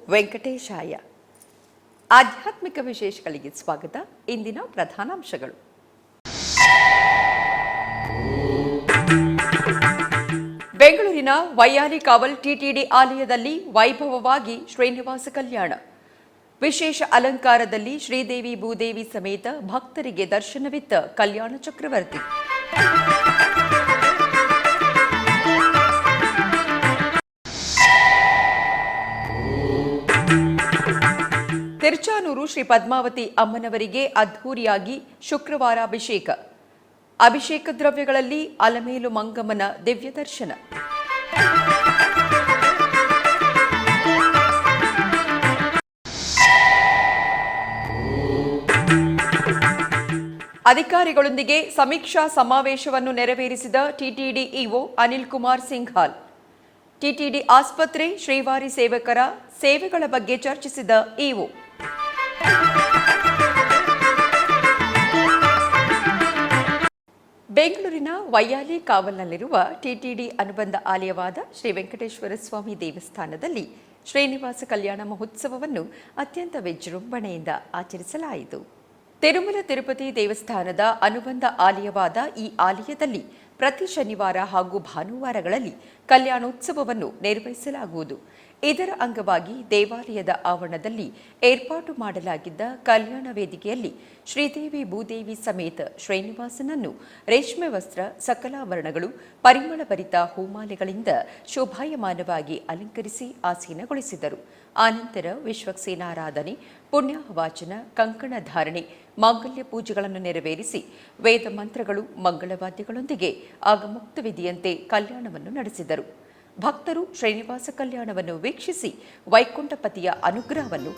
ವೆಂಕಟೇಶಾಯ. ಆಧ್ಯಾತ್ಮಿಕ ವಿಶೇಷಗಳಿಗೆ ಸ್ವಾಗತ. ಇಂದಿನ ಪ್ರಧಾನಾಂಶಗಳು. ಬೆಂಗಳೂರಿನ ವೈಯಾಲಿ ಕಾವಲ್ ಟಿಟಿಡಿ ಆಲಯದಲ್ಲಿ ವೈಭವವಾಗಿ ಶ್ರೀನಿವಾಸ ಕಲ್ಯಾಣ. ವಿಶೇಷ ಅಲಂಕಾರದಲ್ಲಿ ಶ್ರೀದೇವಿ ಭೂದೇವಿ ಸಮೇತ ಭಕ್ತರಿಗೆ ದರ್ಶನವಿತ್ತ ಕಲ್ಯಾಣ ಚಕ್ರವರ್ತಿ. ತಿರುಚಾನೂರು ಶ್ರೀ ಪದ್ಮಾವತಿ ಅಮ್ಮನವರಿಗೆ ಅದ್ಧೂರಿಯಾಗಿ ಶುಕ್ರವಾರ ಅಭಿಷೇಕ. ಅಭಿಷೇಕ ದ್ರವ್ಯಗಳಲ್ಲಿ ಅಲಮೇಲು ಮಂಗಮ್ಮನ ದಿವ್ಯ ದರ್ಶನ. ಅಧಿಕಾರಿಗಳೊಂದಿಗೆ ಸಮೀಕ್ಷಾ ಸಮಾವೇಶವನ್ನು ನೆರವೇರಿಸಿದ TTD EO Anil Kumar Singhal. TTD ಆಸ್ಪತ್ರೆ ಶ್ರೀವಾರಿ ಸೇವಕರ ಸೇವೆಗಳ ಬಗ್ಗೆ ಚರ್ಚಿಸಿದ ಇಒ. ಬೆಂಗಳೂರಿನ ವೈಯಾಲಿ ಕಾವಲ್ನಲ್ಲಿರುವ ಟಿಟಿಡಿ ಅನುಬಂಧ ಆಲಯವಾದ ಶ್ರೀ ವೆಂಕಟೇಶ್ವರ ಸ್ವಾಮಿ ದೇವಸ್ಥಾನದಲ್ಲಿ ಶ್ರೀನಿವಾಸ ಕಲ್ಯಾಣ ಮಹೋತ್ಸವವನ್ನು ಅತ್ಯಂತ ವಿಜೃಂಭಣೆಯಿಂದ ಆಚರಿಸಲಾಯಿತು. ತಿರುಮಲ ತಿರುಪತಿ ದೇವಸ್ಥಾನದ ಅನುಬಂಧ ಆಲಯವಾದ ಈ ಆಲಯದಲ್ಲಿ ಪ್ರತಿ ಶನಿವಾರ ಹಾಗೂ ಭಾನುವಾರಗಳಲ್ಲಿ ಕಲ್ಯಾಣೋತ್ಸವವನ್ನು ನಿರ್ವಹಿಸಲಾಗುವುದು. ಇದರ ಅಂಗವಾಗಿ ದೇವಾಲಯದ ಆವರಣದಲ್ಲಿ ಏರ್ಪಾಟು ಮಾಡಲಾಗಿದ್ದ ಕಲ್ಯಾಣ ವೇದಿಕೆಯಲ್ಲಿ ಶ್ರೀದೇವಿ ಭೂದೇವಿ ಸಮೇತ ಶ್ರೀನಿವಾಸನನ್ನು ರೇಷ್ಮೆ ವಸ್ತ್ರ, ಸಕಲಾಭರಣಗಳು, ಪರಿಮಳಭರಿತ ಹೂಮಾಲೆಗಳಿಂದ ಶೋಭಾಯಮಾನವಾಗಿ ಅಲಂಕರಿಸಿ ಆಸೀನಗೊಳಿಸಿದರು. ಆನಂತರ ವಿಶ್ವಕ್ಸೇನಾರಾಧನೆ, ಪುಣ್ಯಾಹವಾಚನ, ಕಂಕಣ ಧಾರಣೆ, ಮಾಂಗಲ್ಯ ಪೂಜೆಗಳನ್ನು ನೆರವೇರಿಸಿ ವೇದ ಮಂತ್ರಗಳು, ಮಂಗಳವಾದ್ಯಗಳೊಂದಿಗೆ ಆಗಮುಕ್ತ ವಿಧಿಯಂತೆ ಕಲ್ಯಾಣವನ್ನು ನಡೆಸಿದರು. ಭಕ್ತರು ಶ್ರೀನಿವಾಸ ಕಲ್ಯಾಣವನ್ನು ವೀಕ್ಷಿಸಿ ವೈಕುಂಠಪತಿಯ ಅನುಗ್ರಹವನ್ನು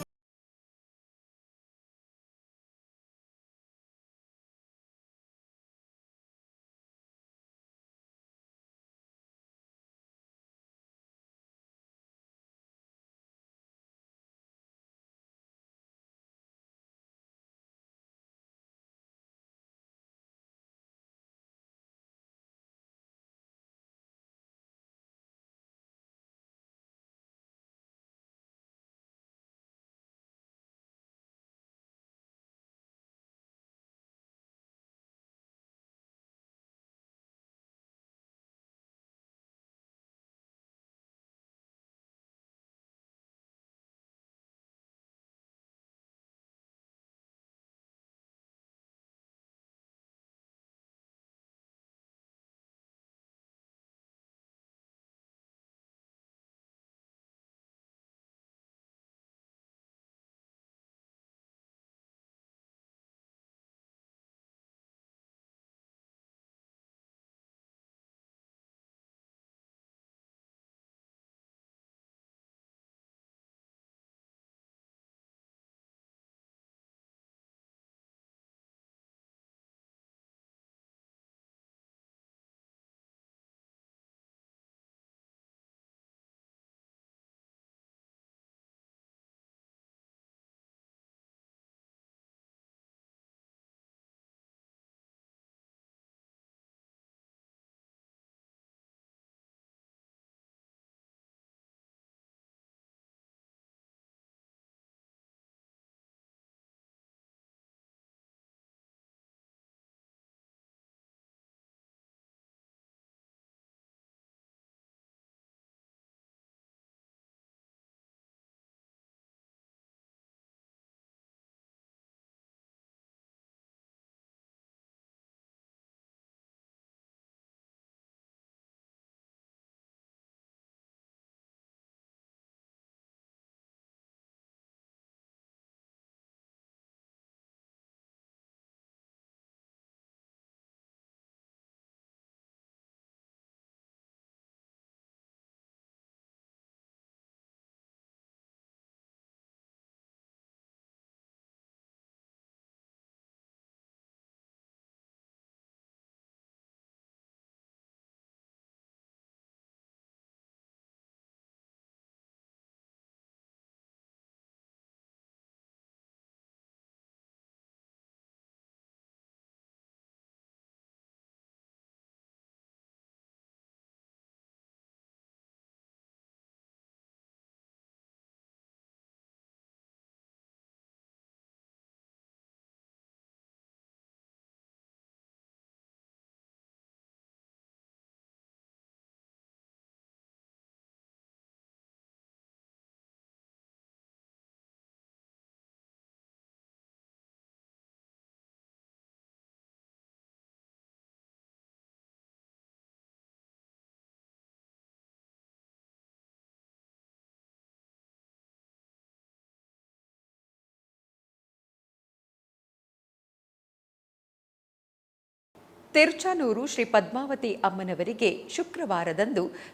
ತಿರುಚಾನೂರು ಶ್ರೀ ಪದ್ಮಾವತಿ ಅಮ್ಮನವರಿಗೆ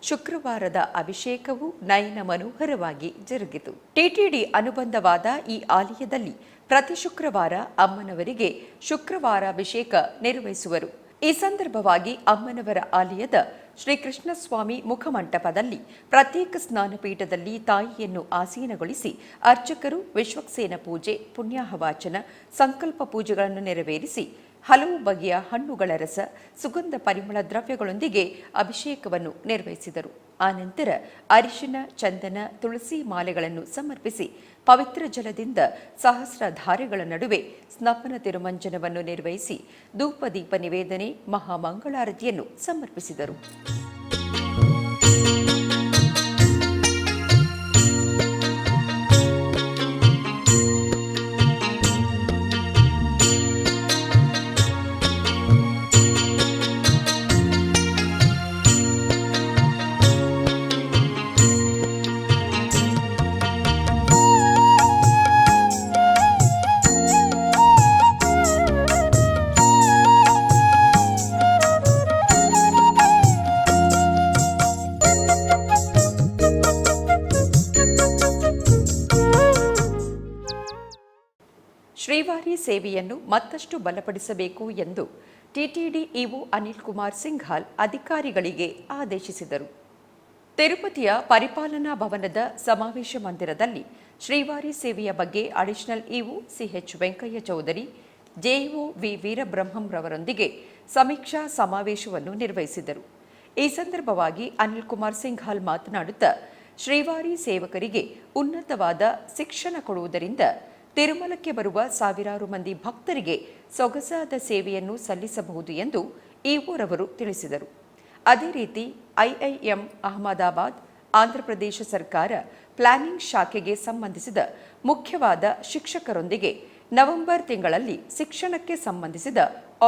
ಶುಕ್ರವಾರದ ಅಭಿಷೇಕವು ನಯನ ಮನೋಹರವಾಗಿ ಜರುಗಿತು. ಟಿಟಿಡಿ ಅನುಬಂಧವಾದ ಈ ಆಲಯದಲ್ಲಿ ಪ್ರತಿ ಶುಕ್ರವಾರ ಅಮ್ಮನವರಿಗೆ ಶುಕ್ರವಾರಾಭಿಷೇಕ ನಿರ್ವಹಿಸುವರು. ಈ ಸಂದರ್ಭವಾಗಿ ಅಮ್ಮನವರ ಆಲಯದ ಶ್ರೀಕೃಷ್ಣಸ್ವಾಮಿ ಮುಖಮಂಟಪದಲ್ಲಿ ಪ್ರತ್ಯೇಕ ಸ್ನಾನಪೀಠದಲ್ಲಿ ತಾಯಿಯನ್ನು ಆಸೀನಗೊಳಿಸಿ ಅರ್ಚಕರು ವಿಶ್ವಕ್ಸೇನ ಪೂಜೆ, ಪುಣ್ಯಾಹವಾಚನ, ಸಂಕಲ್ಪ ಪೂಜೆಗಳನ್ನು ನೆರವೇರಿಸಿ ಹಲವು ಬಗೆಯ ಹಣ್ಣುಗಳ ರಸ, ಸುಗಂಧ ಪರಿಮಳ ದ್ರವ್ಯಗಳೊಂದಿಗೆ ಅಭಿಷೇಕವನ್ನು ನಿರ್ವಹಿಸಿದರು. ಆನಂತರ ಅರಿಶಿನ, ಚಂದನ, ತುಳಸಿ ಮಾಲೆಗಳನ್ನು ಸಮರ್ಪಿಸಿ ಪವಿತ್ರ ಜಲದಿಂದ ಸಹಸ್ರ ಧಾರೆಗಳ ನಡುವೆ ಸ್ನಪನ ತಿರುಮಂಜನವನ್ನು ನಿರ್ವಹಿಸಿ ಧೂಪದೀಪ ನಿವೇದನೆ, ಮಹಾಮಂಗಳಾರತಿಯನ್ನು ಸಮರ್ಪಿಸಿದರು. ಶ್ರೀವಾರಿ ಸೇವೆಯನ್ನು ಮತ್ತಷ್ಟು ಬಲಪಡಿಸಬೇಕು ಎಂದು ಟಿಟಿಡಿ ಇಒ ಅನಿಲ್ ಕುಮಾರ್ ಸಿಂಘಾಲ್ ಅಧಿಕಾರಿಗಳಿಗೆ ಆದೇಶಿಸಿದರು. ತಿರುಪತಿಯ ಪರಿಪಾಲನಾ ಭವನದ ಸಮಾವೇಶ ಮಂದಿರದಲ್ಲಿ ಶ್ರೀವಾರಿ ಸೇವೆಯ ಬಗ್ಗೆ additional EO CH Venkaiah Chowdary, JEO V ವೀರಬ್ರಹ್ಮಂರವರೊಂದಿಗೆ ಸಮೀಕ್ಷಾ ಸಮಾವೇಶವನ್ನು ನಿರ್ವಹಿಸಿದರು. ಈ ಸಂದರ್ಭವಾಗಿ ಅನಿಲ್ ಕುಮಾರ್ ಸಿಂಘಾಲ್ ಮಾತನಾಡುತ್ತಾ, ಶ್ರೀವಾರಿ ಸೇವಕರಿಗೆ ಉನ್ನತವಾದ ಶಿಕ್ಷಣ ಕೊಡುವುದರಿಂದ ತಿರುಮಲಕ್ಕೆ ಬರುವ ಸಾವಿರಾರು ಮಂದಿ ಭಕ್ತರಿಗೆ ಸೊಗಸಾದ ಸೇವೆಯನ್ನು ಸಲ್ಲಿಸಬಹುದು ಎಂದು ಇಒರವರು ತಿಳಿಸಿದರು. ಅದೇ ರೀತಿ ಐಐಎಂ ಅಹಮದಾಬಾದ್, ಆಂಧ್ರಪ್ರದೇಶ ಸರ್ಕಾರ ಪ್ಲಾನಿಂಗ್ ಶಾಖೆಗೆ ಸಂಬಂಧಿಸಿದ ಮುಖ್ಯವಾದ ಶಿಕ್ಷಕರೊಂದಿಗೆ ನವೆಂಬರ್ ತಿಂಗಳಲ್ಲಿ ಶಿಕ್ಷಣಕ್ಕೆ ಸಂಬಂಧಿಸಿದ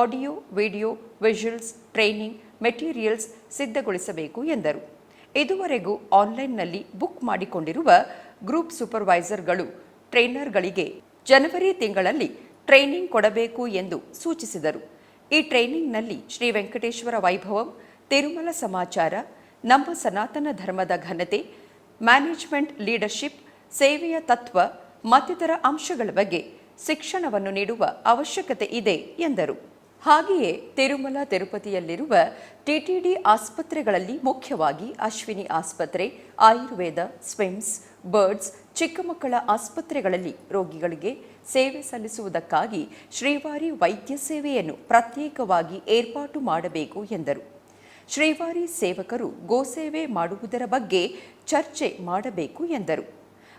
audio, video, visuals, training materials ಸಿದ್ಧಗೊಳಿಸಬೇಕು ಎಂದರು. ಇದುವರೆಗೂ ಆನ್ಲೈನ್ನಲ್ಲಿ ಬುಕ್ ಮಾಡಿಕೊಂಡಿರುವ ಗ್ರೂಪ್ ಸೂಪರ್ವೈಸರ್ಗಳು, ಟ್ರೈನರ್ಗಳಿಗೆ ಜನವರಿ ತಿಂಗಳಲ್ಲಿ ಟ್ರೈನಿಂಗ್ ಕೊಡಬೇಕು ಎಂದು ಸೂಚಿಸಿದರು. ಈ ಟ್ರೈನಿಂಗ್ನಲ್ಲಿ ಶ್ರೀ ವೆಂಕಟೇಶ್ವರ ವೈಭವಂ, ತಿರುಮಲ ಸಮಾಚಾರ, ನಮ್ಮ ಸನಾತನ ಧರ್ಮದ ಘನತೆ, ಮ್ಯಾನೇಜ್ಮೆಂಟ್ ಲೀಡರ್ಶಿಪ್, ಸೇವೆಯ ತತ್ವ ಮತ್ತಿತರ ಅಂಶಗಳ ಬಗ್ಗೆ ಶಿಕ್ಷಣವನ್ನು ನೀಡುವ ಅವಶ್ಯಕತೆ ಇದೆ ಎಂದರು. ಹಾಗೆಯೇ ತಿರುಮಲ ತಿರುಪತಿಯಲ್ಲಿರುವ ಟಿಟಿಡಿ ಆಸ್ಪತ್ರೆಗಳಲ್ಲಿ ಮುಖ್ಯವಾಗಿ ಅಶ್ವಿನಿ ಆಸ್ಪತ್ರೆ, ಆಯುರ್ವೇದ, ಸ್ವಿಮ್ಸ್, ಬರ್ಡ್ಸ್, ಚಿಕ್ಕ ಮಕ್ಕಳ ಆಸ್ಪತ್ರೆಗಳಲ್ಲಿ ರೋಗಿಗಳಿಗೆ ಸೇವೆ ಸಲ್ಲಿಸುವುದಕ್ಕಾಗಿ ಶ್ರೀವಾರಿ ವೈದ್ಯ ಸೇವೆಯನ್ನು ಪ್ರತ್ಯೇಕವಾಗಿ ಏರ್ಪಾಟು ಮಾಡಬೇಕು ಎಂದರು. ಶ್ರೀವಾರಿ ಸೇವಕರು ಗೋಸೇವೆ ಮಾಡುವುದರ ಬಗ್ಗೆ ಚರ್ಚೆ ಮಾಡಬೇಕು ಎಂದರು.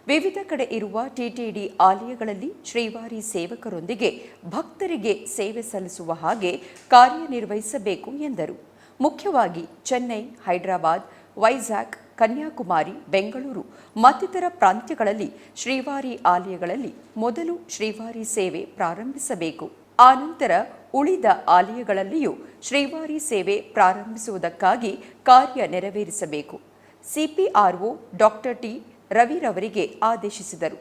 ವಿವಿಧ ಕಡೆ ಇರುವ ಟಿಟಿಡಿ ಆಲಯಗಳಲ್ಲಿ ಶ್ರೀವಾರಿ ಸೇವಕರೊಂದಿಗೆ ಭಕ್ತರಿಗೆ ಸೇವೆ ಸಲ್ಲಿಸುವ ಹಾಗೆ ಕಾರ್ಯನಿರ್ವಹಿಸಬೇಕು ಎಂದರು. ಮುಖ್ಯವಾಗಿ ಚೆನ್ನೈ, ಹೈದರಾಬಾದ್, ವೈಜಾಗ್, ಕನ್ಯಾಕುಮಾರಿ, ಬೆಂಗಳೂರು ಮತ್ತಿತರ ಪ್ರಾಂತ್ಯಗಳಲ್ಲಿ ಶ್ರೀವಾರಿ ಆಲಯಗಳಲ್ಲಿ ಮೊದಲು ಶ್ರೀವಾರಿ ಸೇವೆ ಪ್ರಾರಂಭಿಸಬೇಕು. ಆನಂತರ ಉಳಿದ ಆಲಯಗಳಲ್ಲಿಯೂ ಶ್ರೀವಾರಿ ಸೇವೆ ಪ್ರಾರಂಭಿಸುವುದಕ್ಕಾಗಿ ಕಾರ್ಯ ನೆರವೇರಿಸಬೇಕು. ಸಿಪಿಆರ್ಒ ಡಾಕ್ಟರ್ ಟಿ ರವಿರವರಿಗೆ ಆದೇಶಿಸಿದರು.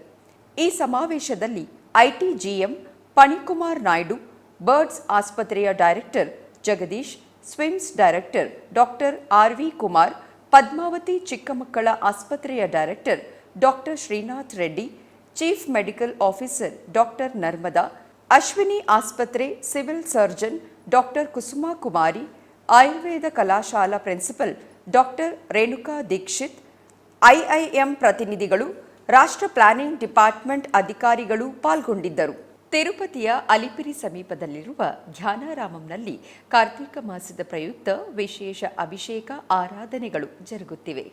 ಈ ಸಮಾವೇಶದಲ್ಲಿ ಐಟಿಜಿಎಂ ಫಣಿಕುಮಾರ್ ನಾಯ್ಡು, ಬರ್ಡ್ಸ್ ಆಸ್ಪತ್ರೆಯ director Jagadish, SVIMS director doctor RV Kumar, Padmavati ಚಿಕ್ಕ ಮಕ್ಕಳ ಆಸ್ಪತ್ರೆಯ director doctor Srinath Reddy, chief medical officer doctor Narmada, Ashwini ಆಸ್ಪತ್ರೆ civil surgeon doctor Kusuma Kumari, Ayurveda Kalashala principal doctor Renuka Dixit, IIM ಪ್ರತಿನಿಧಿಗಳು, ರಾಷ್ಟ್ರ ಪ್ಲಾನಿಂಗ್ ಡಿಪಾರ್ಟ್ಮೆಂಟ್ ಅಧಿಕಾರಿಗಳು ಪಾಲ್ಗೊಂಡಿದ್ದರು. ತಿರುಪತಿಯ ಅಲಿಪಿರಿ ಸಮೀಪದಲ್ಲಿರುವ ಧ್ಯಾನಾರಾಮಂನಲ್ಲಿ ಕಾರ್ತಿಕ ಮಾಸದ ಪ್ರಯುಕ್ತ ವಿಶೇಷ ಅಭಿಷೇಕ ಆರಾಧನೆಗಳು ಜರುಗುತ್ತಿವೆ.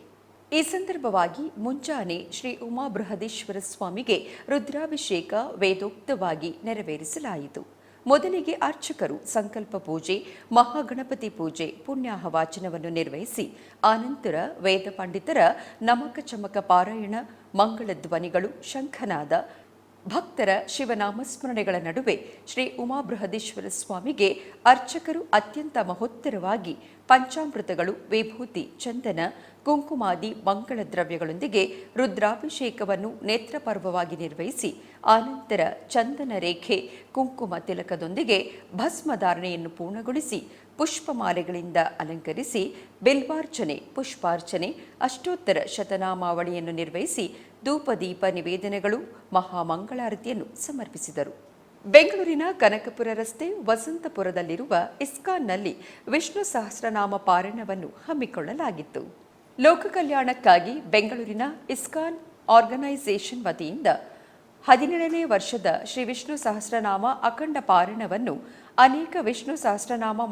ಈ ಸಂದರ್ಭವಾಗಿ ಮುಂಜಾನೆ ಶ್ರೀ ಉಮಾ ಬೃಹದೇಶ್ವರ ಸ್ವಾಮಿಗೆ ರುದ್ರಾಭಿಷೇಕ ವೇದೋಕ್ತವಾಗಿ ನೆರವೇರಿಸಲಾಯಿತು. ಮೊದಲಿಗೆ ಅರ್ಚಕರು ಸಂಕಲ್ಪ ಪೂಜೆ, ಮಹಾಗಣಪತಿ ಪೂಜೆ, ಪುಣ್ಯಾಹವಾಚನವನ್ನು ನಿರ್ವಹಿಸಿ ಆನಂತರ ವೇದ ಪಂಡಿತರ ನಮಕ ಚಮಕ ಪಾರಾಯಣ, ಮಂಗಳ ಧ್ವನಿಗಳು, ಶಂಖನಾದ, ಭಕ್ತರ ಶಿವನಾಮಸ್ಮರಣೆಗಳ ನಡುವೆ ಶ್ರೀ ಉಮಾ ಬೃಹದೀಶ್ವರ ಸ್ವಾಮಿಗೆ ಅರ್ಚಕರು ಅತ್ಯಂತ ಮಹೋತ್ತರವಾಗಿ ಪಂಚಾಮೃತಗಳು, ವಿಭೂತಿ, ಚಂದನ, ಕುಂಕುಮಾದಿ ಮಂಗಳ ದ್ರವ್ಯಗಳೊಂದಿಗೆ ರುದ್ರಾಭಿಷೇಕವನ್ನು ನೇತ್ರಪರ್ವವಾಗಿ ನಿರ್ವಹಿಸಿ ಆನಂತರ ಚಂದನ ರೇಖೆ, ಕುಂಕುಮ ತಿಲಕದೊಂದಿಗೆ ಭಸ್ಮಧಾರಣೆಯನ್ನು ಪೂರ್ಣಗೊಳಿಸಿ ಪುಷ್ಪಮಾಲೆಗಳಿಂದ ಅಲಂಕರಿಸಿ ಬಿಲ್ವಾರ್ಚನೆ, ಪುಷ್ಪಾರ್ಚನೆ, ಅಷ್ಟೋತ್ತರ ಶತನಾಮಾವಳಿಯನ್ನು ನಿರ್ವಹಿಸಿ ಧೂಪದೀಪ ನಿವೇದನೆಗಳು, ಮಹಾಮಂಗಳಾರತಿಯನ್ನು ಸಮರ್ಪಿಸಿದರು. ಬೆಂಗಳೂರಿನ ಕನಕಪುರ ರಸ್ತೆ ವಸಂತಪುರದಲ್ಲಿರುವ ಇಸ್ಕಾನ್ನಲ್ಲಿ ವಿಷ್ಣು ಸಹಸ್ರನಾಮ ಪಾರಾಯಣವನ್ನು ಹಮ್ಮಿಕೊಳ್ಳಲಾಗಿತ್ತು. ಲೋಕ ಕಲ್ಯಾಣಕ್ಕಾಗಿ ಬೆಂಗಳೂರಿನ ಇಸ್ಕಾನ್ ಆರ್ಗನೈಸೇಷನ್ ವತಿಯಿಂದ 17ನೇ ವರ್ಷದ ಶ್ರೀ ವಿಷ್ಣು ಸಹಸ್ರನಾಮ ಅಖಂಡ ಪಾರಾಯಣವನ್ನು ಅನೇಕ Vishnu Sahasranama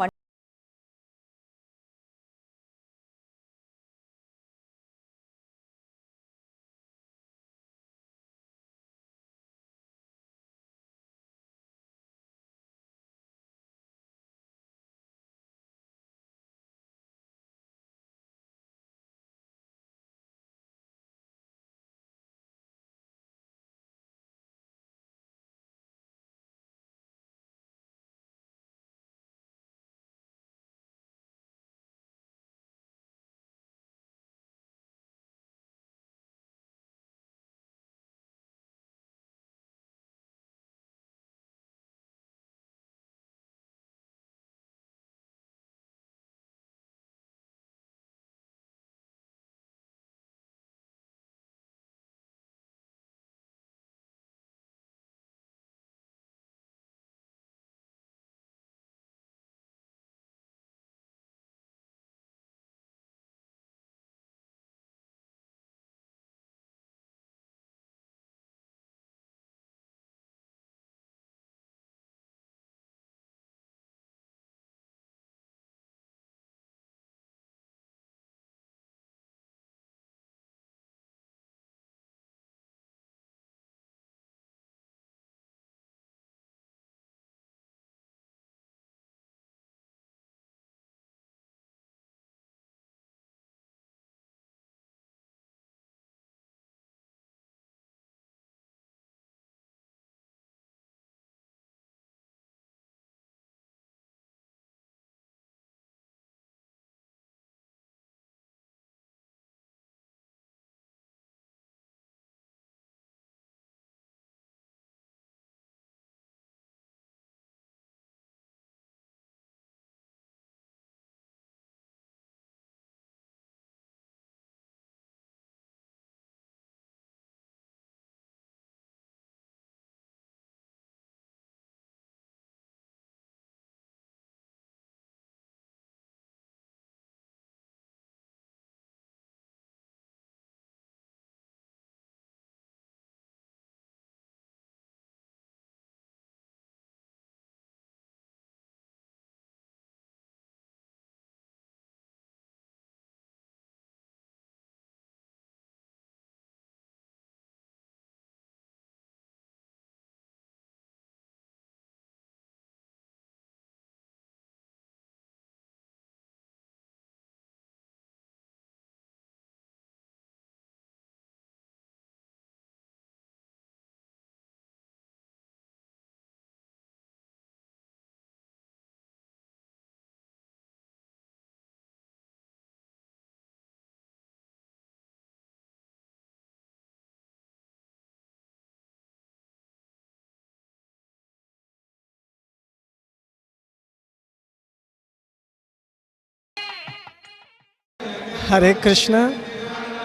Hare Krishna.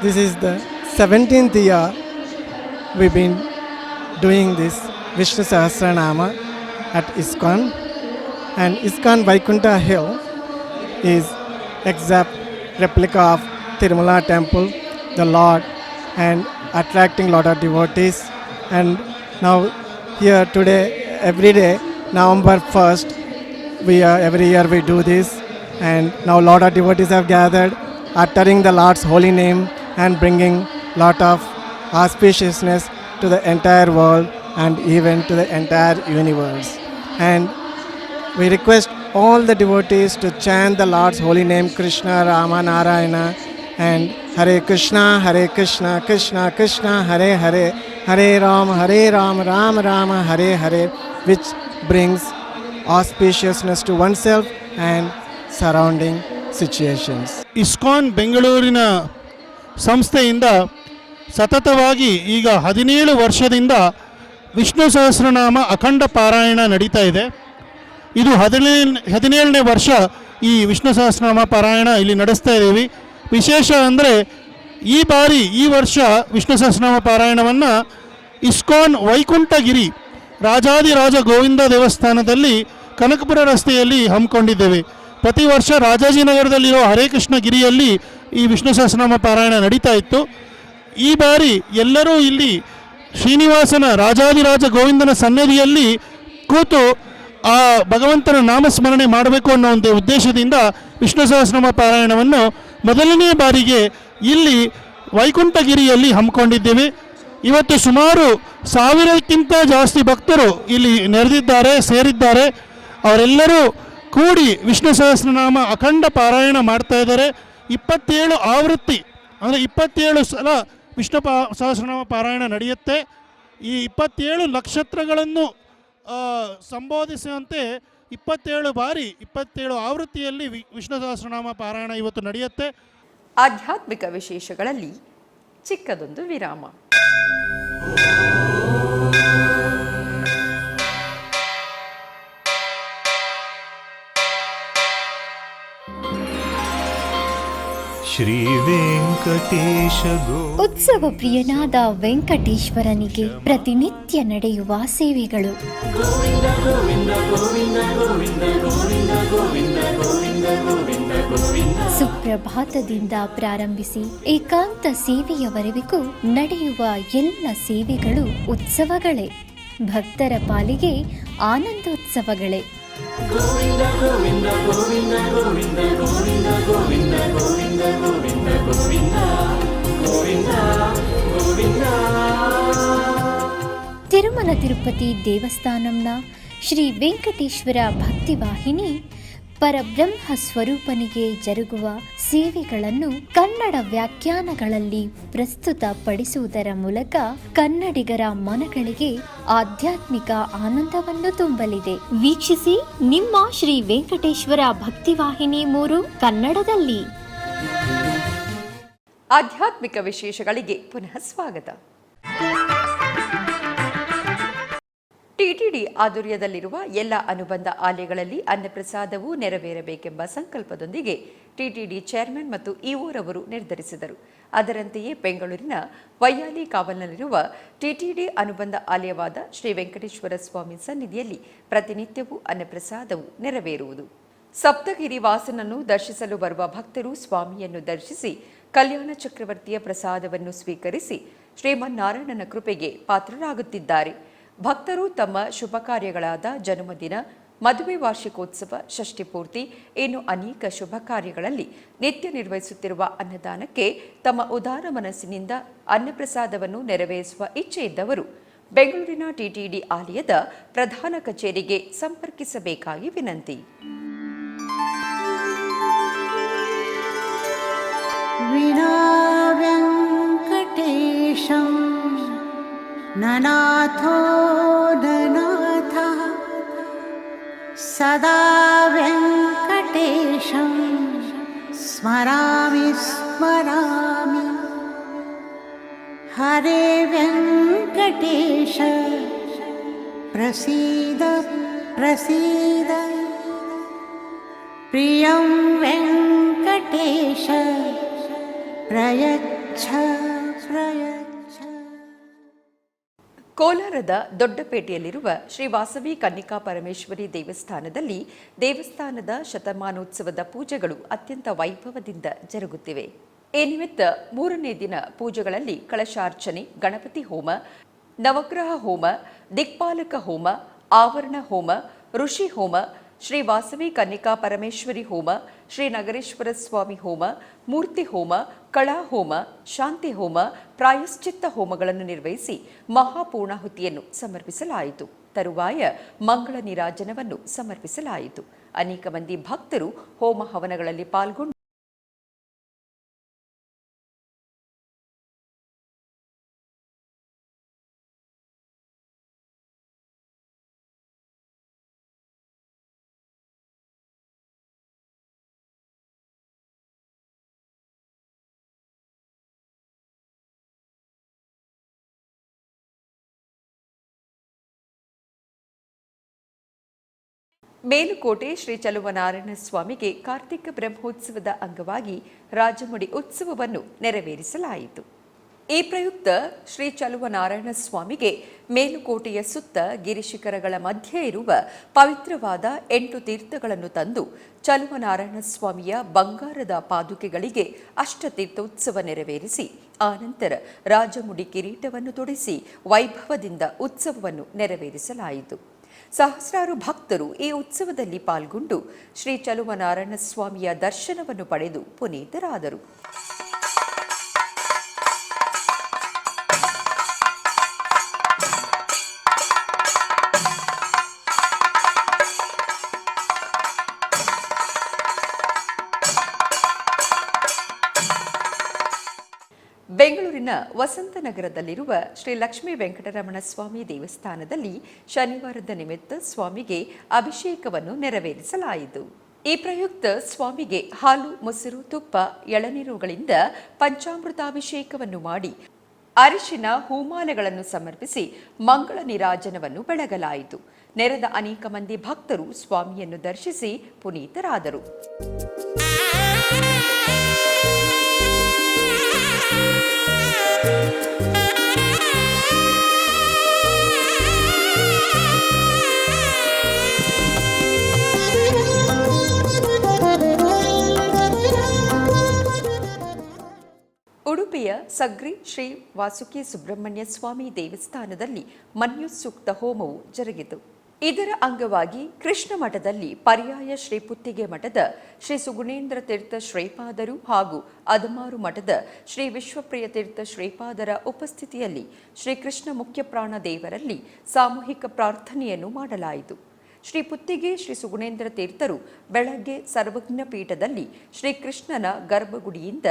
This is the 17th year we've been doing this Vishnu Sahasranama at ISKCON, and ISKCON Vaikunta Hill is exact replica of Tirumala temple, the Lord, and attracting lot of devotees. And now here today, every day, November 1st, every year we do this, and now lot of devotees have gathered, uttering the Lord's holy name and bringing lot of auspiciousness to the entire world and even to the entire universe. And we request all the devotees to chant the Lord's holy name, Krishna, Rama, Narayana, and Hare Krishna, Krishna Krishna, Hare Hare, Hare Ram, Ram Rama, Hare Hare, which brings auspiciousness to oneself and surrounding situations. ISKCON ಬೆಂಗಳೂರಿನ ಸಂಸ್ಥೆಯಿಂದ ಸತತವಾಗಿ ಈಗ 17 ವರ್ಷದಿಂದ ವಿಷ್ಣು ಸಹಸ್ರನಾಮ ಅಖಂಡ ಪಾರಾಯಣ ನಡೀತಾ ಇದೆ. ಇದು 17ನೇ ವರ್ಷ ಈ ವಿಷ್ಣು ಸಹಸ್ರನಾಮ ಪಾರಾಯಣ ಇಲ್ಲಿ ನಡೆಸ್ತಾ ಇದ್ದೀವಿ. ವಿಶೇಷ ಅಂದರೆ ಈ ವರ್ಷ ವಿಷ್ಣು ಸಹಸ್ರನಾಮ ಪಾರಾಯಣವನ್ನು ಇಸ್ಕಾನ್ ವೈಕುಂಠಗಿರಿ ರಾಜಾದಿರಾಜ ಗೋವಿಂದ ದೇವಸ್ಥಾನದಲ್ಲಿ ಕನಕಪುರ ರಸ್ತೆಯಲ್ಲಿ ಹಮ್ಮಿಕೊಂಡಿದ್ದೇವೆ. ಪ್ರತಿ ವರ್ಷ ರಾಜಾಜಿನಗರದಲ್ಲಿರೋ ಹರೇ ಕೃಷ್ಣ ಗಿರಿಯಲ್ಲಿ ಈ ವಿಷ್ಣು ಸಹಸ್ರನಾಮ ಪಾರಾಯಣ ನಡೀತಾ ಇತ್ತು. ಈ ಬಾರಿ ಎಲ್ಲರೂ ಇಲ್ಲಿ ಶ್ರೀನಿವಾಸನ ರಾಜಾದಿರಾಜ ಗೋವಿಂದನ ಸನ್ನಿಧಿಯಲ್ಲಿ ಕೂತು ಆ ಭಗವಂತನ ನಾಮಸ್ಮರಣೆ ಮಾಡಬೇಕು ಅನ್ನೋ ಒಂದು ಉದ್ದೇಶದಿಂದ ವಿಷ್ಣು ಸಹಸ್ರನಾಮ ಪಾರಾಯಣವನ್ನು ಮೊದಲನೇ ಬಾರಿಗೆ ಇಲ್ಲಿ ವೈಕುಂಠಗಿರಿಯಲ್ಲಿ ಹಮ್ಮಿಕೊಂಡಿದ್ದೇವೆ. ಇವತ್ತು ಸುಮಾರು 1000ಕ್ಕಿಂತ ಜಾಸ್ತಿ ಭಕ್ತರು ಇಲ್ಲಿ ಸೇರಿದ್ದಾರೆ. ಅವರೆಲ್ಲರೂ ಕೂಡಿ ವಿಷ್ಣು ಸಹಸ್ರನಾಮ ಅಖಂಡ ಪಾರಾಯಣ ಮಾಡ್ತಾ ಇದ್ದಾರೆ. 27 ಆವೃತ್ತಿ ಅಂದರೆ 27 ಸಲ ವಿಷ್ಣು ಸಹಸ್ರನಾಮ ಪಾರಾಯಣ ನಡೆಯುತ್ತೆ. ಈ 27 ನಕ್ಷತ್ರಗಳನ್ನು ಸಂಬೋಧಿಸುವಂತೆ 27 ಬಾರಿ 27 ಆವೃತ್ತಿಯಲ್ಲಿ ವಿಷ್ಣು ಸಹಸ್ರನಾಮ ಪಾರಾಯಣ ಇವತ್ತು ನಡೆಯುತ್ತೆ. ಆಧ್ಯಾತ್ಮಿಕ ವಿಶೇಷಗಳಲ್ಲಿ ಚಿಕ್ಕದೊಂದು ವಿರಾಮ. ಶ್ರೀ ವೆಂಕಟೇಶ ಉತ್ಸವ ಪ್ರಿಯನಾದ ವೆಂಕಟೇಶ್ವರನಿಗೆ ಪ್ರತಿನಿತ್ಯ ನಡೆಯುವ ಸೇವೆಗಳು. ಸುಪ್ರಭಾತದಿಂದ ಪ್ರಾರಂಭಿಸಿ ಏಕಾಂತ ಸೇವೆಯವರೆಗೂ ನಡೆಯುವ ಎಲ್ಲ ಸೇವೆಗಳು ಉತ್ಸವಗಳೇ. ಭಕ್ತರ ಪಾಲಿಗೆ ಆನಂದೋತ್ಸವಗಳೇ. ತಿರುಮಲ ತಿರುಪತಿ ದೇವಸ್ಥಾನಂನ ಶ್ರೀ ವೆಂಕಟೇಶ್ವರ ಭಕ್ತಿವಾಹಿನಿ ಪರಬ್ರಹ್ಮ ಸ್ವರೂಪನಿಗೆ ಜರುಗುವ ಸೇವೆಗಳನ್ನು ಕನ್ನಡ ವ್ಯಾಖ್ಯಾನಗಳಲ್ಲಿ ಪ್ರಸ್ತುತಪಡಿಸುವುದರ ಮೂಲಕ ಕನ್ನಡಿಗರ ಮನಗಳಿಗೆ ಆಧ್ಯಾತ್ಮಿಕ ಆನಂದವನ್ನು ತುಂಬಲಿದೆ. ವೀಕ್ಷಿಸಿ ನಿಮ್ಮ ಶ್ರೀ ವೆಂಕಟೇಶ್ವರ ಭಕ್ತಿವಾಹಿನಿ 3 ಕನ್ನಡದಲ್ಲಿ. ಆಧ್ಯಾತ್ಮಿಕ ವಿಶೇಷಗಳಿಗೆ ಪುನಃ ಸ್ವಾಗತ. ಟಿಟಿಡಿ ಆಧ್ವರ್ಯದಲ್ಲಿರುವ ಎಲ್ಲ ಅನುಬಂಧ ಆಲಯಗಳಲ್ಲಿ ಅನ್ನಪ್ರಸಾದವು ನೆರವೇರಬೇಕೆಂಬ ಸಂಕಲ್ಪದೊಂದಿಗೆ ಟಿಟಿಡಿ ಚೇರ್ಮನ್ ಮತ್ತು ಇಒರವರು ನಿರ್ಧರಿಸಿದರು. ಅದರಂತೆಯೇ ಬೆಂಗಳೂರಿನ ವೈಯಾಲಿ ಕಾವಲ್ನಲ್ಲಿರುವ ಟಿಟಿಡಿ ಅನುಬಂಧ ಆಲಯವಾದ ಶ್ರೀ ವೆಂಕಟೇಶ್ವರ ಸ್ವಾಮಿ ಸನ್ನಿಧಿಯಲ್ಲಿ ಪ್ರತಿನಿತ್ಯವೂ ಅನ್ನಪ್ರಸಾದವು ನೆರವೇರುವುದು. ಸಪ್ತಗಿರಿ ವಾಸನನ್ನು ದರ್ಶಿಸಲು ಬರುವ ಭಕ್ತರು ಸ್ವಾಮಿಯನ್ನು ದರ್ಶಿಸಿ ಕಲ್ಯಾಣ ಚಕ್ರವರ್ತಿಯ ಪ್ರಸಾದವನ್ನು ಸ್ವೀಕರಿಸಿ ಶ್ರೀಮನ್ನಾರಾಯಣನ ಕೃಪೆಗೆ ಪಾತ್ರರಾಗುತ್ತಿದ್ದಾರೆ. ಭಕ್ತರು ತಮ್ಮ ಶುಭ ಕಾರ್ಯಗಳಾದ ಜನ್ಮದಿನ, ಮದುವೆ, ವಾರ್ಷಿಕೋತ್ಸವ, ಷಷ್ಠಿಪೂರ್ತಿ ಇನ್ನು ಅನೇಕ ಶುಭ ಕಾರ್ಯಗಳಲ್ಲಿ ನಿತ್ಯ ನಿರ್ವಹಿಸುತ್ತಿರುವ ಅನ್ನದಾನಕ್ಕೆ ತಮ್ಮ ಉದಾರ ಮನಸ್ಸಿನಿಂದ ಅನ್ನಪ್ರಸಾದವನ್ನು ನೆರವೇರಿಸುವ ಇಚ್ಛೆ ಇದ್ದವರು ಬೆಂಗಳೂರಿನ ಟಿಟಿಡಿ ಆಲಯದ ಪ್ರಧಾನ ಕಚೇರಿಗೆ ಸಂಪರ್ಕಿಸಬೇಕಾಗಿ ವಿನಂತಿ. ವೆಂಕಟೇಶಂ ನನಾಥೋ ನನಾಥಃ ಸದಾ ವೆಂಕಟೇಶಂ ಸ್ಮರಾಮಿ ಸ್ಮರಾಮಿ. ಹರೇ ವೆಂಕಟೇಶ ಪ್ರಸೀದ ಪ್ರಸೀದ. ಪ್ರಿಯಂ ವೆಂಕಟೇಶ ಪ್ರಯಚ್ಛ ಪ್ರಯಚ್ಛ. ಕೋಲಾರದ ದೊಡ್ಡಪೇಟೆಯಲ್ಲಿರುವ ಶ್ರೀ ವಾಸವಿ ಕನ್ನಿಕಾ ಪರಮೇಶ್ವರಿ ದೇವಸ್ಥಾನದಲ್ಲಿ ದೇವಸ್ಥಾನದ ಶತಮಾನೋತ್ಸವದ ಪೂಜೆಗಳು ಅತ್ಯಂತ ವೈಭವದಿಂದ ಜರುಗುತ್ತಿವೆ. ಈ ನಿಮಿತ್ತ 3ನೇ ದಿನ ಪೂಜೆಗಳಲ್ಲಿ ಕಳಶಾರ್ಚನೆ, ಗಣಪತಿ ಹೋಮ, ನವಗ್ರಹ ಹೋಮ, ದಿಕ್ಪಾಲಕ ಹೋಮ, ಆವರಣ ಹೋಮ, ಋಷಿ ಹೋಮ, ಶ್ರೀ ವಾಸವಿ ಕನ್ನಿಕಾ ಪರಮೇಶ್ವರಿ ಹೋಮ, ಶ್ರೀ ನಗರೇಶ್ವರ ಸ್ವಾಮಿ ಹೋಮ, ಮೂರ್ತಿ ಹೋಮ, ಕಳಾ ಹೋಮ, ಶಾಂತಿ ಹೋಮ, ಪ್ರಾಯಶ್ಚಿತ್ತ ಹೋಮಗಳನ್ನು ನಿರ್ವಹಿಸಿ ಮಹಾಪೂರ್ಣಾಹುತಿಯನ್ನು ಸಮರ್ಪಿಸಲಾಯಿತು. ತರುವಾಯ ಮಂಗಳ ನೀರಾಜನವನ್ನು ಸಮರ್ಪಿಸಲಾಯಿತು. ಅನೇಕ ಮಂದಿ ಭಕ್ತರು ಹೋಮ ಹವನಗಳಲ್ಲಿ ಪಾಲ್ಗೊಂಡು ಮೇಲುಕೋಟೆ ಶ್ರೀ ಚಲುವನಾರಾಯಣ ಸ್ವಾಮಿಗೆ ಕಾರ್ತಿಕ ಬ್ರಹ್ಮೋತ್ಸವದ ಅಂಗವಾಗಿ ರಾಜಮುಡಿ ಉತ್ಸವವನ್ನು ನೆರವೇರಿಸಲಾಯಿತು. ಈ ಪ್ರಯುಕ್ತ ಶ್ರೀ ಚಲುವನಾರಾಯಣ ಸ್ವಾಮಿಗೆ ಮೇಲುಕೋಟೆಯ ಸುತ್ತ ಗಿರಿಶಿಖರಗಳ ಮಧ್ಯೆ ಇರುವ ಪವಿತ್ರವಾದ 8 ತೀರ್ಥಗಳನ್ನು ತಂದು ಚಲುವನಾರಾಯಣ ಸ್ವಾಮಿಯ ಬಂಗಾರದ ಪಾದುಕೆಗಳಿಗೆ ಅಷ್ಟತೀರ್ಥೋತ್ಸವ ನೆರವೇರಿಸಿ ಆನಂತರ ರಾಜಮುಡಿ ಕಿರೀಟವನ್ನು ತೊಡಿಸಿ ವೈಭವದಿಂದ ಉತ್ಸವವನ್ನು ನೆರವೇರಿಸಲಾಯಿತು. ಸಹಸ್ರಾರು ಭಕ್ತರು ಈ ಉತ್ಸವದಲ್ಲಿ ಪಾಲ್ಗೊಂಡು ಶ್ರೀ ಚಲುವನಾರಾಯಣ ಸ್ವಾಮಿಯ ದರ್ಶನವನ್ನು ಪಡೆದು ಪುನೀತರಾದರು. ಬೆಂಗಳೂರಿನ ವಸಂತನಗರದಲ್ಲಿರುವ ಶ್ರೀ ಲಕ್ಷ್ಮೀ ವೆಂಕಟರಮಣ ಸ್ವಾಮಿ ದೇವಸ್ಥಾನದಲ್ಲಿ ಶನಿವಾರದ ನಿಮಿತ್ತ ಸ್ವಾಮಿಗೆ ಅಭಿಷೇಕವನ್ನು ನೆರವೇರಿಸಲಾಯಿತು. ಈ ಪ್ರಯುಕ್ತ ಸ್ವಾಮಿಗೆ ಹಾಲು, ಮೊಸರು, ತುಪ್ಪ, ಎಳನೀರುಗಳಿಂದ ಪಂಚಾಮೃತಾಭಿಷೇಕವನ್ನು ಮಾಡಿ ಅರಿಶಿನ ಹೂಮಾಲೆಗಳನ್ನು ಸಮರ್ಪಿಸಿ ಮಂಗಳ ನೀರಾಜನವನ್ನು ಬೆಳಗಲಾಯಿತು. ನೆರೆದ ಅನೇಕ ಮಂದಿ ಭಕ್ತರು ಸ್ವಾಮಿಯನ್ನು ದರ್ಶಿಸಿ ಪುನೀತರಾದರು. ಉಡುಪಿಯ ಸಗ್ರಿ ಶ್ರೀ ವಾಸುಕಿ ಸುಬ್ರಹ್ಮಣ್ಯ ಸ್ವಾಮಿ ದೇವಸ್ಥಾನದಲ್ಲಿ ಮನ್ಯುಸೂಕ್ತ ಹೋಮವು ಜರುಗಿತು. ಇದರ ಅಂಗವಾಗಿ ಕೃಷ್ಣ ಮಠದಲ್ಲಿ ಪರ್ಯಾಯ ಶ್ರೀ ಪುತ್ತಿಗೆ ಮಠದ ಶ್ರೀ ಸುಗುಣೇಂದ್ರ ತೀರ್ಥ ಶ್ರೀಪಾದರು ಹಾಗೂ ಅದಮಾರು ಮಠದ ಶ್ರೀ ವಿಶ್ವಪ್ರಿಯ ತೀರ್ಥ ಶ್ರೀಪಾದರ ಉಪಸ್ಥಿತಿಯಲ್ಲಿ ಶ್ರೀಕೃಷ್ಣ ಮುಖ್ಯಪ್ರಾಣ ದೇವರಲ್ಲಿ ಸಾಮೂಹಿಕ ಪ್ರಾರ್ಥನೆಯನ್ನು ಮಾಡಲಾಯಿತು. ಶ್ರೀ ಪುತ್ತಿಗೆ ಶ್ರೀ ಸುಗುಣೇಂದ್ರ ತೀರ್ಥರು ಬೆಳಗ್ಗೆ ಸರ್ವಜ್ಞ ಪೀಠದಲ್ಲಿ ಶ್ರೀಕೃಷ್ಣನ ಗರ್ಭಗುಡಿಯಿಂದ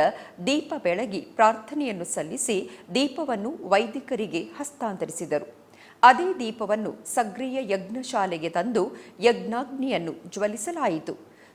ದೀಪ ಬೆಳಗಿ ಪ್ರಾರ್ಥನೆಯನ್ನು ಸಲ್ಲಿಸಿ ದೀಪವನ್ನು ವೈದಿಕರಿಗೆ ಹಸ್ತಾಂತರಿಸಿದರು. ಅದೇ ದೀಪವನ್ನು ಸಗ್ರಿಯ ಯಜ್ಞಶಾಲೆಗೆ ತಂದು ಯಜ್ಞಾಗ್ನಿಯನ್ನು ಜ್ವಲಿಸಲಾಯಿತು.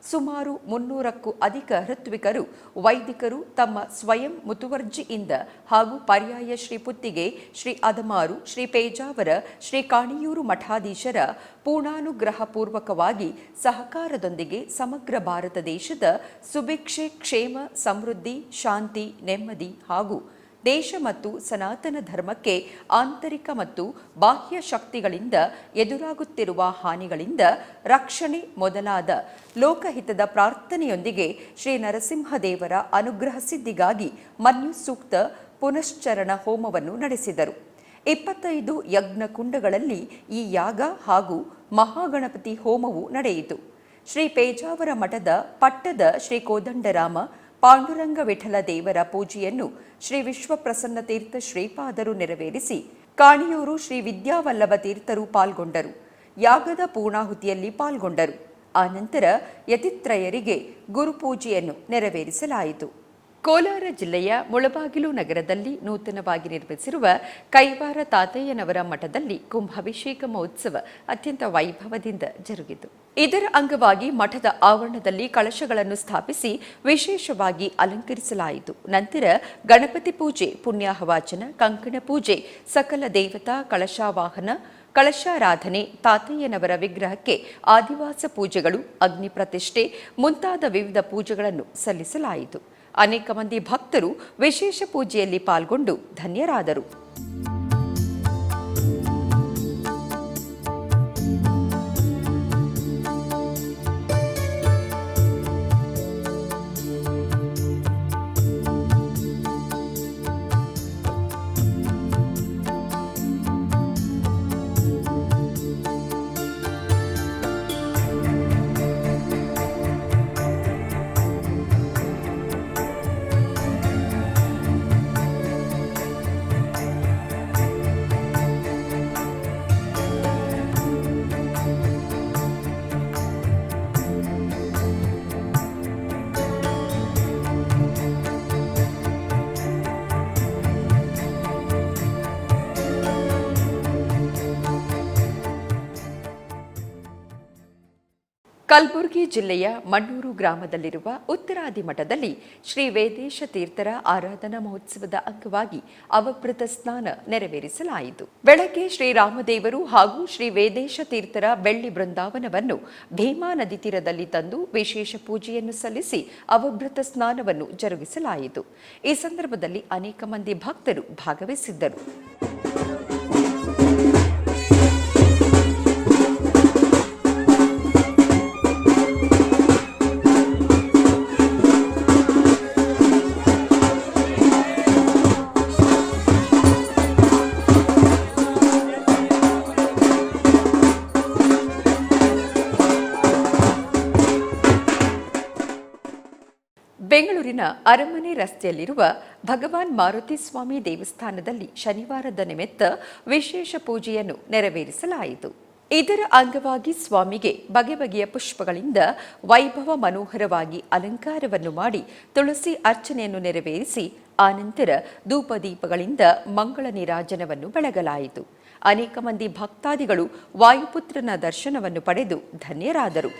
ಸುಮಾರು 300ಕ್ಕೂ ಅಧಿಕ ಋತ್ವಿಕರು ವೈದಿಕರು ತಮ್ಮ ಸ್ವಯಂ ಮುತುವರ್ಜಿಯಿಂದ ಹಾಗೂ ಪರ್ಯಾಯ ಶ್ರೀ ಪುತ್ತಿಗೆ, ಶ್ರೀ ಅದಮಾರು, ಶ್ರೀ ಪೇಜಾವರ, ಶ್ರೀ ಕಾಣಿಯೂರು ಮಠಾಧೀಶರ ಪೂರ್ಣಾನುಗ್ರಹ ಪೂರ್ವಕವಾಗಿ ಸಹಕಾರದೊಂದಿಗೆ ಸಮಗ್ರ ಭಾರತ ದೇಶದ ಸುಭಿಕ್ಷೆ, ಕ್ಷೇಮ, ಸಮೃದ್ಧಿ, ಶಾಂತಿ, ನೆಮ್ಮದಿ ಹಾಗೂ ದೇಶ ಮತ್ತು ಸನಾತನ ಧರ್ಮಕ್ಕೆ ಆಂತರಿಕ ಮತ್ತು ಬಾಹ್ಯ ಶಕ್ತಿಗಳಿಂದ ಎದುರಾಗುತ್ತಿರುವ ಹಾನಿಗಳಿಂದ ರಕ್ಷಣೆ ಮೊದಲಾದ ಲೋಕಹಿತದ ಪ್ರಾರ್ಥನೆಯೊಂದಿಗೆ ಶ್ರೀ ನರಸಿಂಹದೇವರ ಅನುಗ್ರಹ ಸಿದ್ಧಿಗಾಗಿ ಮನ್ಯುಸೂಕ್ತ ಪುನಶ್ಚರಣ ಹೋಮವನ್ನು ನಡೆಸಿದರು. 25 ಯಜ್ಞ ಕುಂಡಗಳಲ್ಲಿ ಈ ಯಾಗ ಹಾಗೂ ಮಹಾಗಣಪತಿ ಹೋಮವು ನಡೆಯಿತು. ಶ್ರೀ ಪೇಜಾವರ ಮಠದ ಪಟ್ಟದ ಶ್ರೀ ಕೋದಂಡರಾಮ ಪಾಂಡುರಂಗ ವಿಠಲ ದೇವರ ಪೂಜೆಯನ್ನು ಶ್ರೀ ವಿಶ್ವಪ್ರಸನ್ನ ತೀರ್ಥ ಶ್ರೀಪಾದರು ನೆರವೇರಿಸಿ ಕಾಣಿಯೂರು ಶ್ರೀ ವಿದ್ಯಾವಲ್ಲಭ ತೀರ್ಥರು ಪಾಲ್ಗೊಂಡರು. ಯಾಗದ ಪೂರ್ಣಾಹುತಿಯಲ್ಲಿ ಪಾಲ್ಗೊಂಡರು. ಆನಂತರ ಯತಿತ್ರಯರಿಗೆ ಗುರುಪೂಜೆಯನ್ನು ನೆರವೇರಿಸಲಾಯಿತು. ಕೋಲಾರ ಜಿಲ್ಲೆಯ ಮುಳಬಾಗಿಲು ನಗರದಲ್ಲಿ ನೂತನವಾಗಿ ನಿರ್ಮಿಸಿರುವ ಕೈವಾರ ತಾತಯ್ಯನವರ ಮಠದಲ್ಲಿ ಕುಂಭಾಭಿಷೇಕ ಮಹೋತ್ಸವ ಅತ್ಯಂತ ವೈಭವದಿಂದ ಜರುಗಿತು. ಇದರ ಅಂಗವಾಗಿ ಮಠದ ಆವರಣದಲ್ಲಿ ಕಳಶಗಳನ್ನು ಸ್ಥಾಪಿಸಿ ವಿಶೇಷವಾಗಿ ಅಲಂಕರಿಸಲಾಯಿತು. ನಂತರ ಗಣಪತಿ ಪೂಜೆ, ಪುಣ್ಯಾಹವಾಚನ, ಕಂಕಣ ಪೂಜೆ, ಸಕಲ ದೇವತಾ ಕಳಶಾವಾಹನ, ಕಳಶಾರಾಧನೆ, ತಾತಯ್ಯನವರ ವಿಗ್ರಹಕ್ಕೆ ಆದಿವಾಸ ಪೂಜೆಗಳು, ಅಗ್ನಿ ಪ್ರತಿಷ್ಠೆ ಮುಂತಾದ ವಿವಿಧ ಪೂಜೆಗಳನ್ನು ಸಲ್ಲಿಸಲಾಯಿತು. ಅನೇಕ ಮಂದಿ ಭಕ್ತರು ವಿಶೇಷ ಪೂಜೆಯಲ್ಲಿ ಪಾಲ್ಗೊಂಡು ಧನ್ಯರಾದರು. ಕಲಬುರಗಿ ಜಿಲ್ಲೆಯ ಮಣ್ಣೂರು ಗ್ರಾಮದಲ್ಲಿರುವ ಉತ್ತರಾದಿ ಮಠದಲ್ಲಿ ಶ್ರೀ ವೇದೇಶ ತೀರ್ಥರ ಆರಾಧನಾ ಮಹೋತ್ಸವದ ಅಂಗವಾಗಿ ಅವಭೃತ ಸ್ನಾನ ನೆರವೇರಿಸಲಾಯಿತು. ಬೆಳಗ್ಗೆ ಶ್ರೀರಾಮದೇವರು ಹಾಗೂ ಶ್ರೀ ವೇದೇಶ ತೀರ್ಥರ ಬೆಳ್ಳಿ ಬೃಂದಾವನವನ್ನು ಭೀಮಾ ನದಿ ತೀರದಲ್ಲಿ ತಂದು ವಿಶೇಷ ಪೂಜೆಯನ್ನು ಸಲ್ಲಿಸಿ ಅವಭೃತ ಸ್ನಾನವನ್ನು ಜರುಗಿಸಲಾಯಿತು. ಈ ಸಂದರ್ಭದಲ್ಲಿ ಅನೇಕ ಮಂದಿ ಭಕ್ತರು ಭಾಗವಹಿಸಿದ್ದರು. ಬೆಂಗಳೂರಿನ ಅರಮನೆ ರಸ್ತೆಯಲ್ಲಿರುವ ಭಗವಾನ್ ಮಾರುತಿ ಸ್ವಾಮಿ ದೇವಸ್ಥಾನದಲ್ಲಿ ಶನಿವಾರದ ನಿಮಿತ್ತ ವಿಶೇಷ ಪೂಜೆಯನ್ನು ನೆರವೇರಿಸಲಾಯಿತು. ಇದರ ಅಂಗವಾಗಿ ಸ್ವಾಮಿಗೆ ಬಗೆ ಬಗೆಯ ಪುಷ್ಪಗಳಿಂದ ವೈಭವ ಮನೋಹರವಾಗಿ ಅಲಂಕಾರವನ್ನು ಮಾಡಿ ತುಳಸಿ ಅರ್ಚನೆಯನ್ನು ನೆರವೇರಿಸಿ ಆನಂತರ ಧೂಪದೀಪಗಳಿಂದ ಮಂಗಳ ನೀರಾಜನವನ್ನು ಬೆಳಗಲಾಯಿತು. ಅನೇಕ ಮಂದಿ ಭಕ್ತಾದಿಗಳು ವಾಯುಪುತ್ರನ ದರ್ಶನವನ್ನು ಪಡೆದು ಧನ್ಯರಾದರು.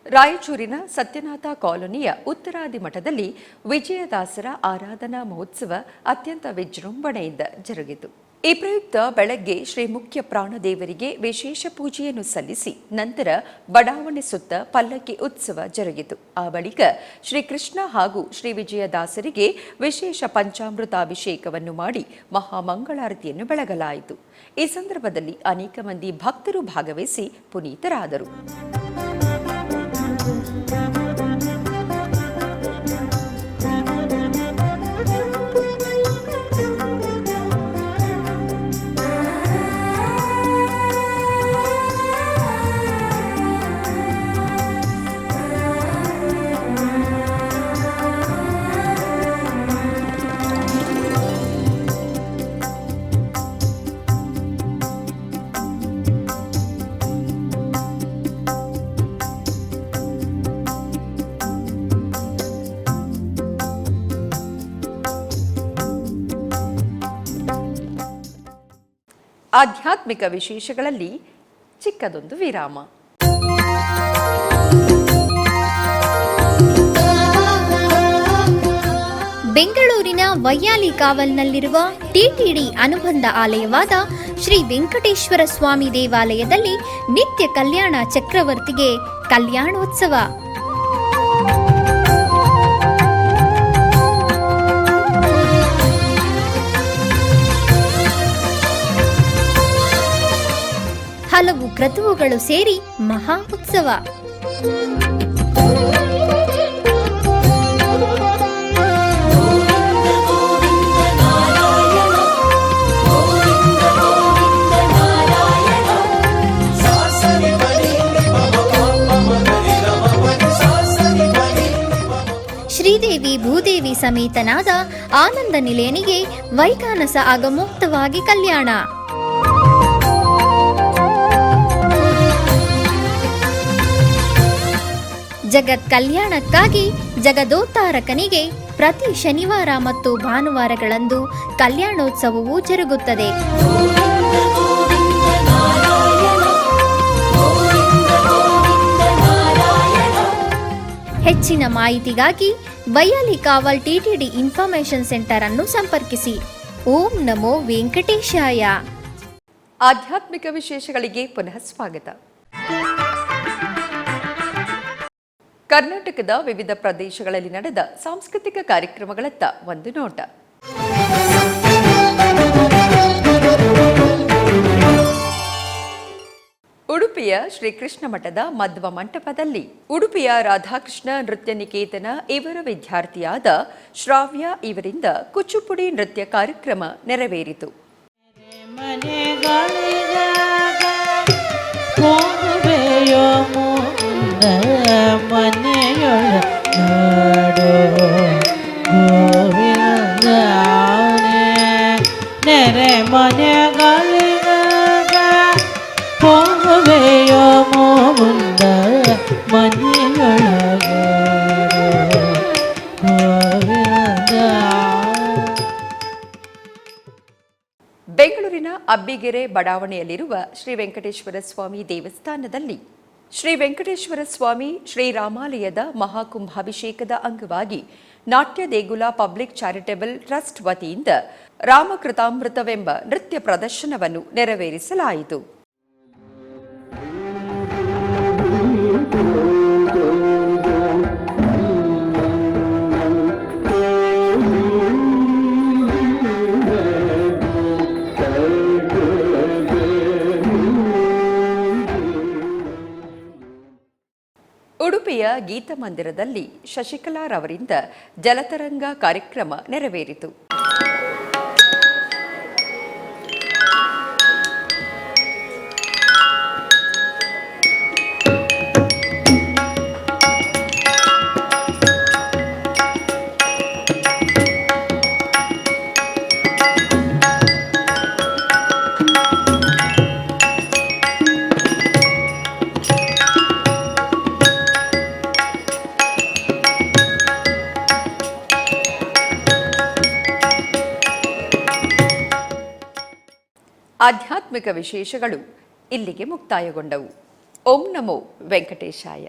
ರಾಯಚೂರಿನ ಸತ್ಯನಾಥ ಕಾಲೋನಿಯ ಉತ್ತರಾದಿ ಮಠದಲ್ಲಿ ವಿಜಯದಾಸರ ಆರಾಧನಾ ಮಹೋತ್ಸವ ಅತ್ಯಂತ ವಿಜೃಂಭಣೆಯಿಂದ ಜರುಗಿತು. ಈ ಪ್ರಯುಕ್ತ ಬೆಳಗ್ಗೆ ಶ್ರೀ ಮುಖ್ಯ ಪ್ರಾಣದೇವರಿಗೆ ವಿಶೇಷ ಪೂಜೆಯನ್ನು ಸಲ್ಲಿಸಿ ನಂತರ ಬಡಾವಣೆ ಸುತ್ತ ಪಲ್ಲಕ್ಕಿ ಉತ್ಸವ ಜರುಗಿತು. ಆ ಬಳಿಕ ಶ್ರೀಕೃಷ್ಣ ಹಾಗೂ ಶ್ರೀ ವಿಜಯದಾಸರಿಗೆ ವಿಶೇಷ ಪಂಚಾಮೃತಾಭಿಷೇಕವನ್ನು ಮಾಡಿ ಮಹಾಮಂಗಳಾರತಿಯನ್ನು ಬೆಳಗಲಾಯಿತು. ಈ ಸಂದರ್ಭದಲ್ಲಿ ಅನೇಕ ಮಂದಿ ಭಕ್ತರು ಭಾಗವಹಿಸಿ ಪುನೀತರಾದರು. ಆಧ್ಯಾತ್ಮಿಕ ವಿಶೇಷಗಳಲ್ಲಿ ಚಿಕ್ಕದೊಂದು ವಿರಾಮ. ಬೆಂಗಳೂರಿನ ವೈಯಾಲಿ ಕಾವಲ್ನಲ್ಲಿರುವ ಟಿಟಿಡಿ ಅನುಬಂಧ ಆಲಯವಾದ ಶ್ರೀ ವೆಂಕಟೇಶ್ವರ ಸ್ವಾಮಿ ದೇವಾಲಯದಲ್ಲಿ ನಿತ್ಯ ಕಲ್ಯಾಣ ಚಕ್ರವರ್ತಿಗೆ ಕಲ್ಯಾಣೋತ್ಸವ. ಹಲವು ಕ್ರತುವುಗಳು ಸೇರಿ ಮಹಾ ಉತ್ಸವ. ಶ್ರೀದೇವಿ ಭೂದೇವಿ ಸಮೇತನಾದ ಆನಂದ ನಿಲಯನಿಗೆ ವೈಖಾನಸ ಆಗಮೋಕ್ತವಾಗಿ ಕಲ್ಯಾಣ. ಜಗತ್ ಕಲ್ಯಾಣಕ್ಕಾಗಿ ಜಗದೋತ್ತಾರಕನಿಗೆ ಪ್ರತಿ ಶನಿವಾರ ಮತ್ತು ಭಾನುವಾರಗಳಂದು ಕಲ್ಯಾಣೋತ್ಸವವು ಜರುಗುತ್ತದೆ. ಹೆಚ್ಚಿನ ಮಾಹಿತಿಗಾಗಿ ವೈಯಾಲಿ ಕಾವಲ್ ಟಿಟಿಡಿ ಇನ್ಫಾರ್ಮೇಶನ್ ಸೆಂಟರ್ ಅನ್ನು ಸಂಪರ್ಕಿಸಿ. ಓಂ ನಮೋ ವೆಂಕಟೇಶಾಯ. ಆಧ್ಯಾತ್ಮಿಕ ವಿಶೇಷಗಳಿಗೆ ಪುನಃ ಸ್ವಾಗತ. ಕರ್ನಾಟಕದ ವಿವಿಧ ಪ್ರದೇಶಗಳಲ್ಲಿ ನಡೆದ ಸಾಂಸ್ಕೃತಿಕ ಕಾರ್ಯಕ್ರಮಗಳತ್ತ ಒಂದು ನೋಟ. ಉಡುಪಿಯ ಶ್ರೀಕೃಷ್ಣ ಮಠದ ಮಧ್ವ ಮಂಟಪದಲ್ಲಿ ಉಡುಪಿಯ ರಾಧಾಕೃಷ್ಣ ನೃತ್ಯ ನಿಕೇತನ ಇವರ ವಿದ್ಯಾರ್ಥಿಯಾದ ಶ್ರಾವ್ಯ ಇವರಿಂದ ಕುಚುಪುಡಿ ನೃತ್ಯ ಕಾರ್ಯಕ್ರಮ ನೆರವೇರಿತು. ಕಾಪಿಗೆರೆ ಬಡಾವಣೆಯಲ್ಲಿರುವ ಶ್ರೀ ವೆಂಕಟೇಶ್ವರ ಸ್ವಾಮಿ ದೇವಸ್ಥಾನದಲ್ಲಿ ಶ್ರೀ ವೆಂಕಟೇಶ್ವರ ಸ್ವಾಮಿ ಶ್ರೀರಾಮಾಲಯದ ಮಹಾಕುಂಭಾಭಿಷೇಕದ ಅಂಗವಾಗಿ ನಾಟ್ಯ ದೇಗುಲ ಪಬ್ಲಿಕ್ ಚಾರಿಟೇಬಲ್ ಟ್ರಸ್ಟ್ ವತಿಯಿಂದ ರಾಮಕೃತಾಮೃತವೆಂಬ ನೃತ್ಯ ಪ್ರದರ್ಶನವನ್ನು ನೆರವೇರಿಸಲಾಯಿತು. ಉಡುಪಿಯ ಗೀತಮಂದಿರದಲ್ಲಿ ಶಶಿಕಲಾರವರಿಂದ ಜಲತರಂಗ ಕಾರ್ಯಕ್ರಮ ನೆರವೇರಿತು. ಆಧ್ಯಾತ್ಮಿಕ ವಿಶೇಷಗಳು ಇಲ್ಲಿಗೆ ಮುಕ್ತಾಯಗೊಂಡವು. ಓಂ ನಮೋ ವೆಂಕಟೇಶಾಯ.